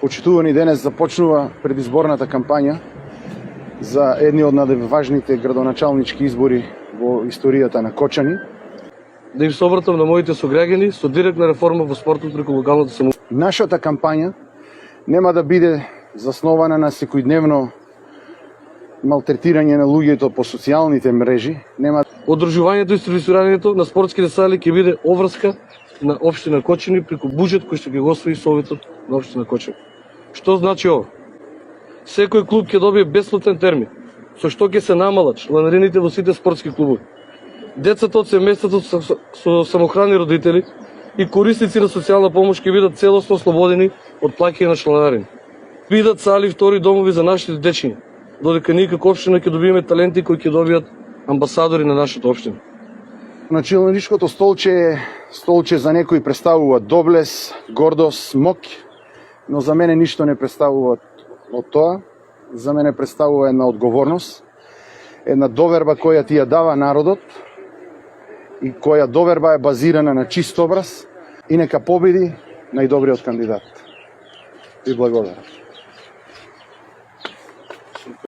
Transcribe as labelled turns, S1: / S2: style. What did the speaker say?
S1: Почитувани, денес започнува предизборната кампања за едни од најважните градоначалнички избори во историјата на Кочани.
S2: Да им се обратам на моите сограѓани со директна реформа во спортот преку локалната самоуправа.
S1: Нашата кампања нема да биде заснована на секојдневно малтретирање на луѓето по социјалните мрежи, нема.
S2: Одржувањето и сервисирањето на спортските сали ќе биде обврска на општина Кочани преку буџет кој што ќе го освои Советот на општина Кочани. Што значи ова? Секој клуб ќе добие бесплатен термин, со што ќе се намалат чланарините во сите спортски клубови. Децата од семејството со самохрани родители и корисници на социјална помош ќе бидат целосно ослободени од плаќање на чланарини. Бидат сали втори домови за нашите дечиња, додека ние како општина ќе добиеме таленти кои ќе добијат амбасадори на нашата општина.
S1: Начелничкото столче за некои представува доблес, гордост, моќ, но за мене ништо не представува од тоа. За мене представува една одговорност, една доверба која ти ја дава народот и која доверба е базирана на чист образ и нека победи најдобриот кандидат. Ви благодарам.